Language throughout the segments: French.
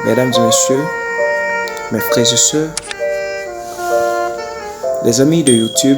Mesdames et messieurs, mes frères et sœurs, les amis de YouTube,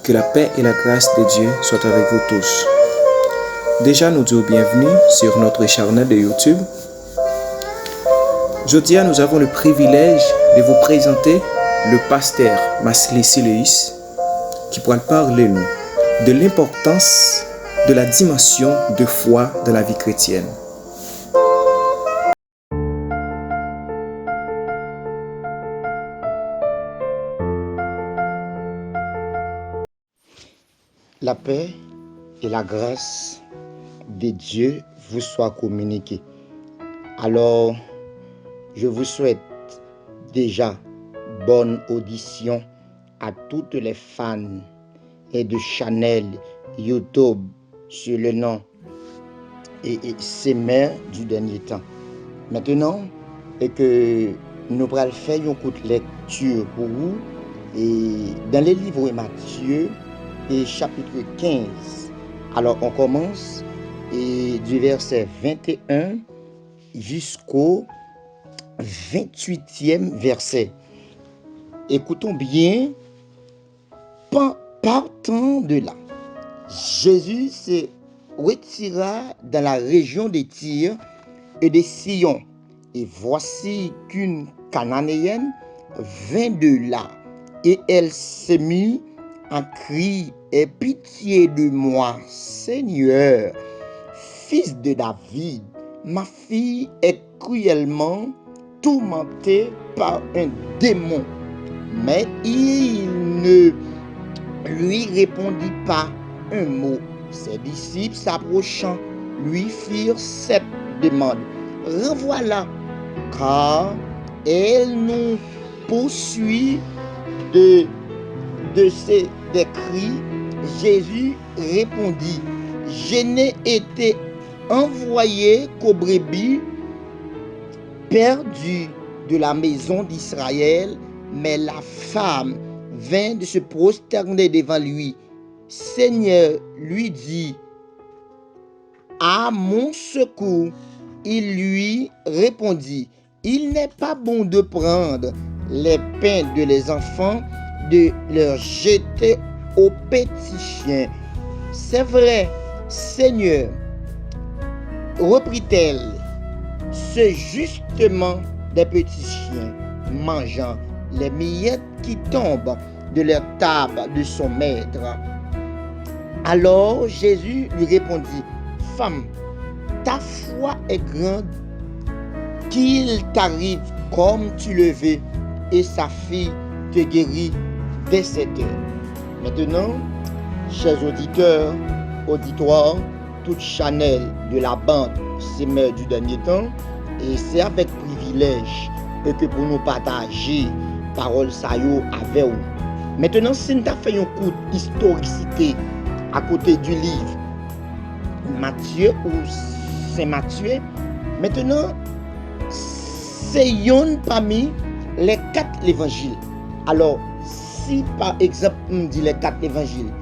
que la paix et la grâce de Dieu soient avec vous tous. Déjà, nous disons bienvenue sur notre chaîne de YouTube. Aujourd'hui, nous avons le privilège de vous présenter le pasteur Masli Sileus qui pourra parler nous de l'importance de la dimension de foi dans la vie chrétienne. La paix et la grâce de Dieu vous soient communiquées. Alors, je vous souhaite déjà bonne audition à toutes les fans et de Chanel YouTube sur le nom et Semeur du dernier temps. Maintenant, et que nous allons faire une courte lecture pour vous et dans les livres de Matthieu et chapitre 15. Alors on commence et du verset 21 jusqu'au 28e verset. Écoutons bien. Partant de là, Jésus se retira dans la région des Tyr et de Sion. Et voici qu'une Cananéenne vint de là, et elle se mit en cri: aie pitié de moi, Seigneur, fils de David. Ma fille est cruellement tourmentée par un démon. Mais il ne lui répondit pas un mot. Ses disciples s'approchant lui firent cette demande: revoilà, car elle nous poursuit des cris. Jésus répondit: je n'ai été envoyé qu'aux brebis perdues de la maison d'Israël. Mais la femme vint de se prosterner devant lui. Seigneur, lui dit, à mon secours. Il lui répondit: il n'est pas bon de prendre les pains de les enfants, de leur jeter aux petits chiens. C'est vrai, Seigneur, reprit-elle, c'est justement des petits chiens mangeant les miettes qui tombent de leur table de son maître. Alors Jésus lui répondit: femme, ta foi est grande, qu'il t'arrive comme tu le veux. Et sa fille te guérit dès cette heure. Maintenant, chers auditeurs, auditoires, toute Chanel de la bande Semeur du dernier temps, et c'est avec privilège que pour nous partager parole ça yo avec vous. Maintenant, si nous avons fait un coup d'historicité à côté du livre Matthieu ou Saint Matthieu, maintenant, c'est un parmi les 4 évangiles. Alors, si par exemple, on dit les 4 évangiles,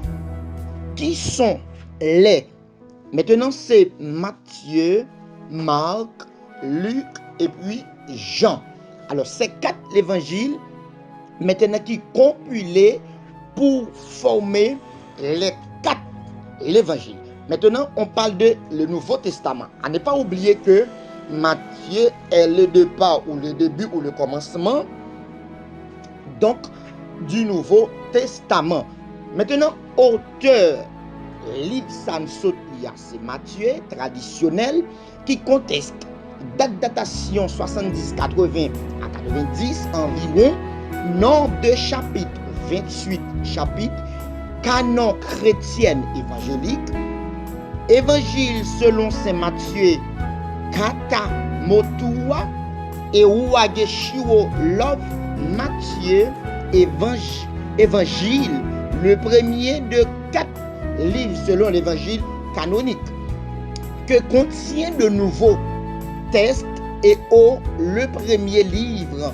qui sont les? Maintenant, c'est Matthieu, Marc, Luc et puis Jean. Alors, ces 4 évangiles, maintenant, qui compilés pour former les 4 évangiles. Maintenant, on parle de le Nouveau Testament. À ne pas oublier que Matthieu est le départ ou le début ou le commencement donc du Nouveau Testament. Maintenant, auteur livre Sansotia, c'est Matthieu traditionnel qui conteste date datation 70-80 à 90 environ, nombre de chapitres 28 chapitres, canon chrétienne évangélique, évangile selon Saint Matthieu Kata Motua et Ouageshiwo Love Matthieu évangile, le premier de 4 livres selon l'évangile canonique que contient de nouveaux textes et le premier livre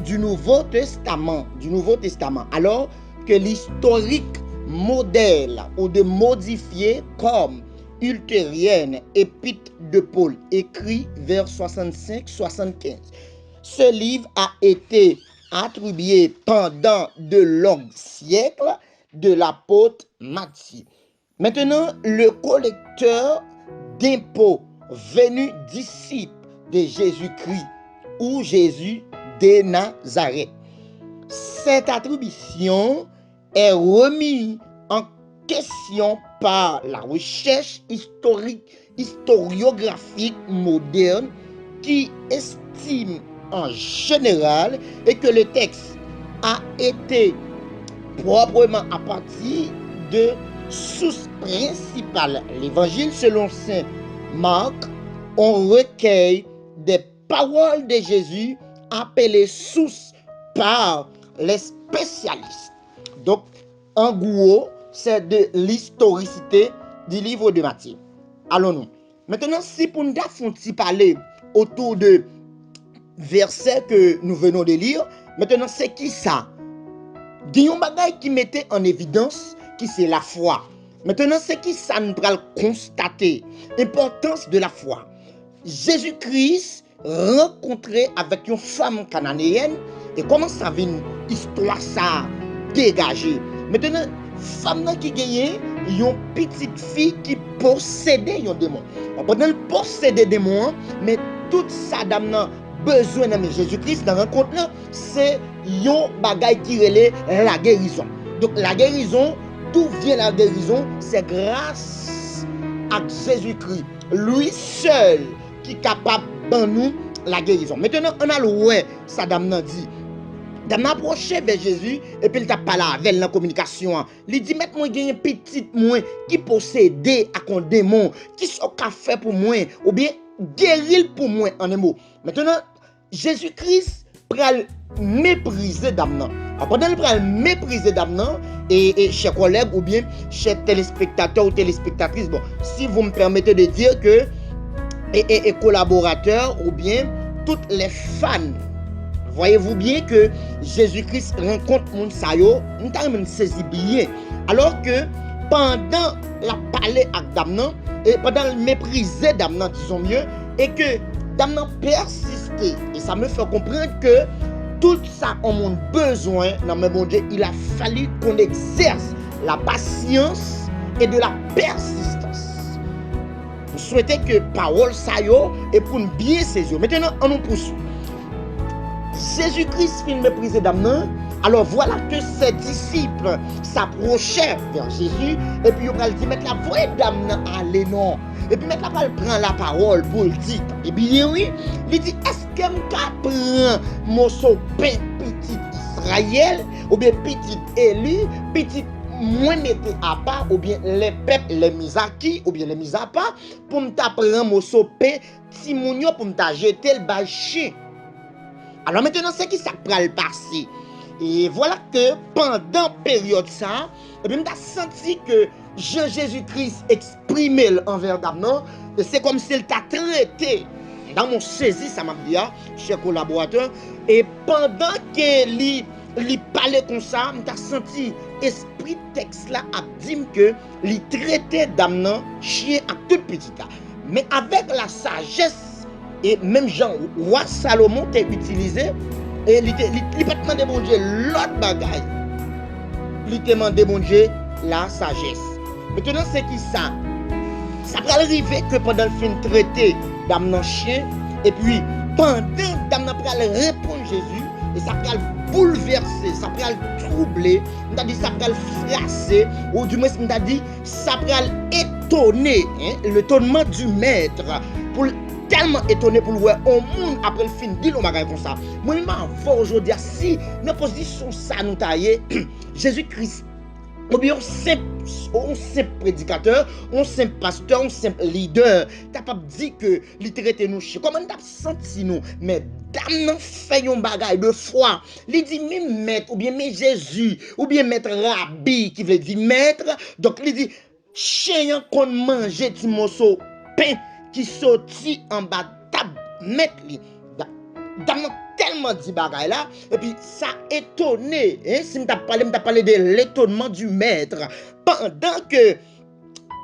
du Nouveau Testament. Alors que l'historique modèle ou de modifier comme ultérieure, Épître de Paul, écrit vers 65-75. Ce livre a été attribué pendant de longs siècles de l'apôtre Matthieu. Maintenant, le collecteur d'impôts venu disciple de Jésus-Christ ou Jésus de Nazareth. Cette attribution est remise en question par la recherche historiographique moderne qui estime en général et que le texte a été proprement à partir de sources principales. L'évangile selon saint Marc, on recueille des paroles de Jésus appelées sources par les spécialistes. Donc, en gros, c'est de l'historicité du livre de Matthieu. Allons-nous. Maintenant, si pour nous parler autour de versets que nous venons de lire, maintenant, c'est qui ça? Il y a un bagage qui mettait en évidence qui c'est la foi. Maintenant, c'est qui ça nous va constater? L'importance de la foi. Jésus-Christ rencontré avec une femme cananéenne et comment ça vient histoire ça dégagé. Maintenant, femme qui gagnait une petite fille qui possédait un démon. Pendant le posséder des démons, mais toute sa dame besoin de Jésus-Christ dans la rencontre là, c'est un bagage qui relève la guérison. Donc la guérison, d'où vient la guérison? C'est grâce à Jésus-Christ. Lui seul qui est capable de nous la guérison. Maintenant, on a le ouais, ça dame dit. Dame approché vers Jésus et puis il t'a parlé avec la communication. Il dit mettre moi une petite moi qui possède à un démon qui sont fait pour moi ou bien guérir pour moi en un mot. Maintenant, Jésus-Christ pral mépriser dame. Pendant le pral mépriser dame et chers collègues ou bien chers téléspectateurs ou téléspectatrices, bon, si vous me permettez de dire que et collaborateurs ou bien toutes les fans, voyez-vous bien que Jésus-Christ rencontre mon sayo, nous t'avons saisi bien. Alors que pendant la parler avec Damnan et pendant le mépriser Damnan, disons mieux, et que Damnan persistait, et ça me fait comprendre que tout ça on a besoin dans mes bon Dieu, il a fallu qu'on exerce la patience et de la persistance. Vous souhaitez que parole sayo et pour nous bien saisir. Maintenant, on nous poursuit. Jésus-Christ fit mépriser Damnan. Alors voilà que ses disciples s'approchaient vers Jésus et puis ils ont dit mettre la voix Damnan aller non. Et puis maintenant il prend la parole pour le dire. Et bien oui, il dit est-ce que m'ka prend morceau pain petit Israël ou bien petit élu, petit moi mettez à part ou bien les peuples les mis à qui ou bien les mis à part pour me prendre morceau pain timounio pour me jeter le bâché. Alors maintenant c'est qui ça prend le passé. Et voilà que pendant période ça, et puis m'ta senti que Jésus-Christ exprimait envers Damnan, c'est comme s'il t'a traité. Dans mon saisi ça m'a dit, chers collaborateurs, et pendant que lui parlait comme ça, m'ta senti esprit texte là a dit que lui traitait Damnan chien à tout petit là. Mais avec la sagesse et même Jean roi Salomon t'a utilisé et il pas demandé bon Dieu l'autre bagaille. Il te demandé bon Dieu la sagesse. Maintenant c'est qui ça? Ça va arriver que pendant le film traité Damnan chien et puis pendant Damnan va répondre Jésus et ça va bouleverser, ça va troubler, on a dit ça va fracasser ou du moins on a dit ça va étonner l'étonnement du maître pour tellement étonné pour le voir au monde après le film dit le bagage comme ça. Moi même avant aujourd'hui si dans position ça nous tailler Jésus-Christ ou bien un simple prédicateur, un simple pasteur, un simple leader, capable de dire que littéralement nous chien. Comment t'as senti nous? Mais Damnan fait un bagage de foi. Il dit mais maître ou bien mais Jésus ou bien maître rabbi qui veut dire maître. Donc il dit chien qu'on mange petit morceau pain qui sorti en bas table maître li. Damnan tellement dit bagay là et puis ça étonné si m't'a parlé de l'étonnement du maître pendant que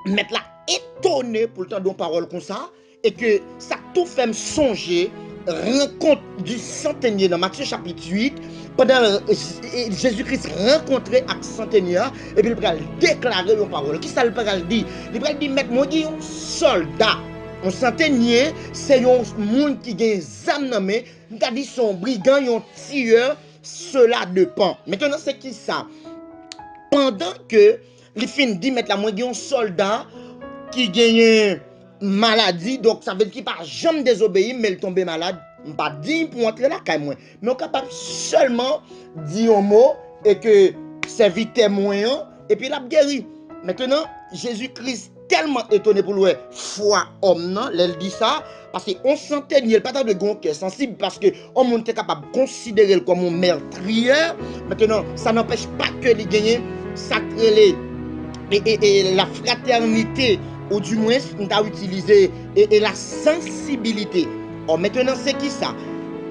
maître là étonné pour le temps d'une parole comme ça, et que ça tout fait me songer, rencontre du centenier dans Matthieu chapitre 8, pendant Jésus-Christ rencontré avec centenier, et puis il va déclarer une parole. Qui ça le va dire? Il va dire, mettre moi un soldat. Un centenier, c'est un monde qui a des âmes dans main, c'est-à-dire son brigand, un tireur, cela dépend. Maintenant, c'est qui ça? Pendant que les fins dit mettre la moitié un soldat qui gagne maladie, donc ça veut dire qu'il pas jamais désobéir, mais il tombe malade. On pas dire pour entrer là quand même, mais on capable seulement dire un mot et que c'est vite témoin et puis il a guéri. Maintenant, Jésus-Christ tellement étonné pour lui foi homme non, il dit ça parce qu'on sentait il pas de gon cœur sensible parce que on était capable de considérer comme un meurtrier. Maintenant, ça n'empêche pas que les gagne sacré et la fraternité ou du moins on a utilisé et la sensibilité. Oh, maintenant c'est qui ça?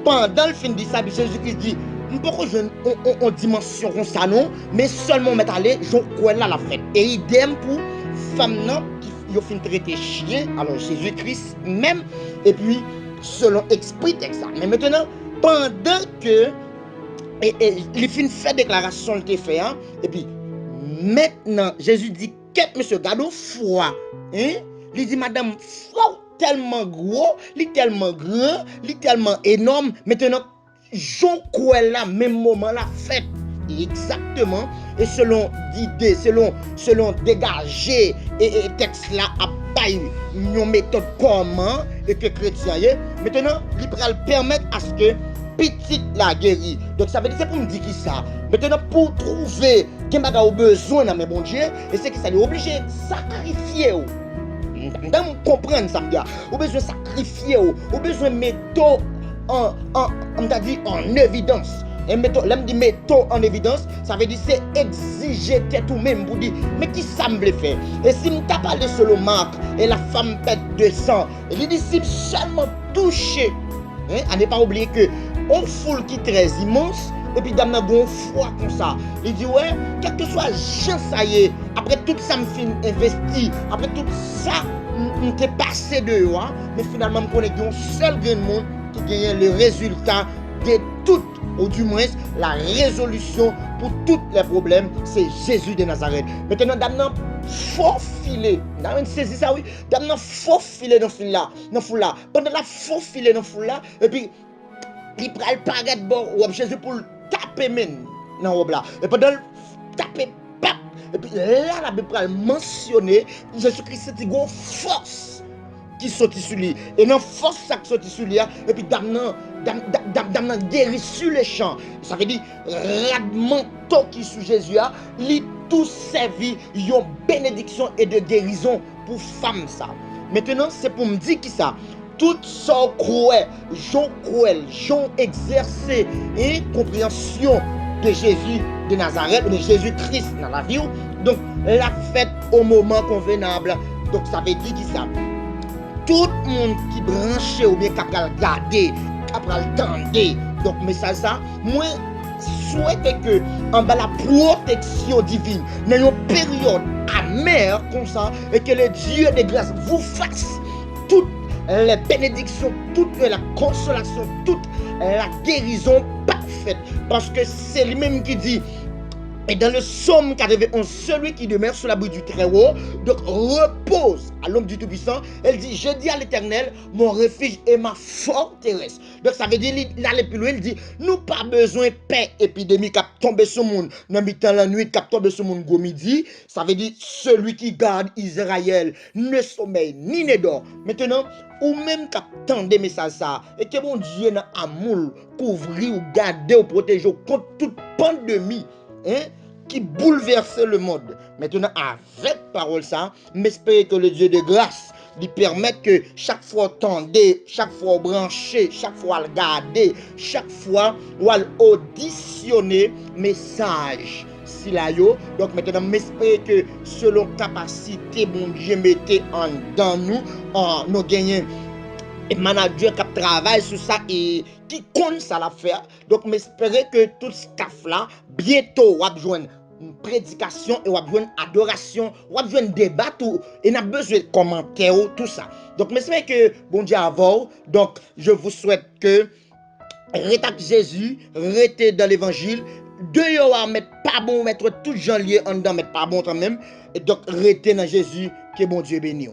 Pendant le film de ça, Jésus-Christ dit pourquoi je en dimension comme ça non, mais seulement mettre aller je crois là la fête. Et idem pour femme non qui ont fin traiter chien, alors Jésus-Christ même et puis selon esprit texte. Mais maintenant pendant que les films fait déclaration le fait hein, et puis maintenant Jésus dit qu'est monsieur gado foi hein, il dit madame foi tellement gros, il tellement grand, il tellement énorme. Maintenant, j'en crois là, même moment la fête. Exactement. Et selon l'idée, selon dégager et texte là à bailler une méthode comment et que chrétien maintenant, il va permettre à ce que petite la guéri. Donc ça veut dire c'est pour me dire qui ça. Maintenant pour trouver qu'il m'a besoin dans mes bon Dieu et c'est que ça est obligé de sacrifier. Dans comprendre ça, ou besoin sacrifier, ou besoin mettre en évidence. Et mettre, là me dit mettre en évidence, ça veut dire c'est exiger tout même pour dire mais qui ça me faire. Et si me t'a parlé selon Marc et la femme pète de sang, les disciples seulement touchés. Hein, à ne pas oublier que on foule qui est très immense. Et puis dans une foi comme ça, il dit ouais, quel que soit jean ça y est, après tout ça me fin investi, après tout ça on t'est passé de hein, mais finalement on connaît un seul grand monde qui gagne le résultat de tout, ou du moins la résolution pour tous les problèmes, c'est Jésus de Nazareth. Maintenant dans faux filet, dans une saisie ça oui, dans faux filet dans fil là, pendant la faux filet dans fil là, et puis il prend le paraître bon ou Jésus pour taper men dans robe là et pendant taper pap et puis là la Bible mentionner Jésus-Christ c'est une force qui sorti sur lui et dans force ça qui sorti sur lui et puis damnan guéri sur les champs ça veut dire radmanto qui sur Jésus lui tout servi une bénédiction et de guérison pour femme ça maintenant c'est pour me dire qui ça tout ça croit, j'ont exercé et compréhension de Jésus de Nazareth, de Jésus-Christ dans la vie. Donc, la fête au moment convenable. Donc, ça veut dire que ça. Tout le monde qui branche ou bien qui a regardé, qui a entendu. Donc, mais ça, moi, souhaite que en bas la protection divine, dans une période amère comme ça, et que le Dieu de grâce vous fasse toute les bénédictions, toute la consolation, toute la guérison parfaite. Parce que c'est lui-même qui dit, et dans le psaume 91, celui qui demeure sur l'abri du Très-Haut, donc repose à l'homme du Tout-Puissant, elle dit, je dis à l'Éternel, mon refuge et ma forteresse. Donc ça veut dire, il allait plus loin, il dit, nous pas besoin de paix épidémique qui a tombé sur le monde, dans le temps la nuit, qui a tombé sur le monde au midi. Ça veut dire, celui qui garde Israël ne sommeille ni ne dort. Maintenant, ou même qui attend des messages ça, et que mon Dieu n'a amour, couvrir ou garder ou protéger contre toute pandémie, hein, qui bouleverse le monde. Maintenant, avec parole ça, m'espère que le Dieu de grâce lui permette que chaque fois tendez, chaque fois brancher, chaque fois regarder, chaque fois auditionner message. Si là yo, donc maintenant m'espère que selon capacité mon Dieu mettez en dans nous gagnons et manager qui travaille sur ça et qui compte ça l'affaire. Donc m'espérer que tout ce caf là bientôt va joindre prédication et wap jwenn adoration, wap jwenn débat tout et n'a besoin de commentaires tout ça. Donc j'espère que bon Dieu avant. Donc je vous souhaite que rete avec Jésus, rete dans l'évangile. De yo à mettre pas bon, mettre tout gens liés en dedans, mettre pas bon quand même. Et donc rete dans Jésus, que bon Dieu bénisse.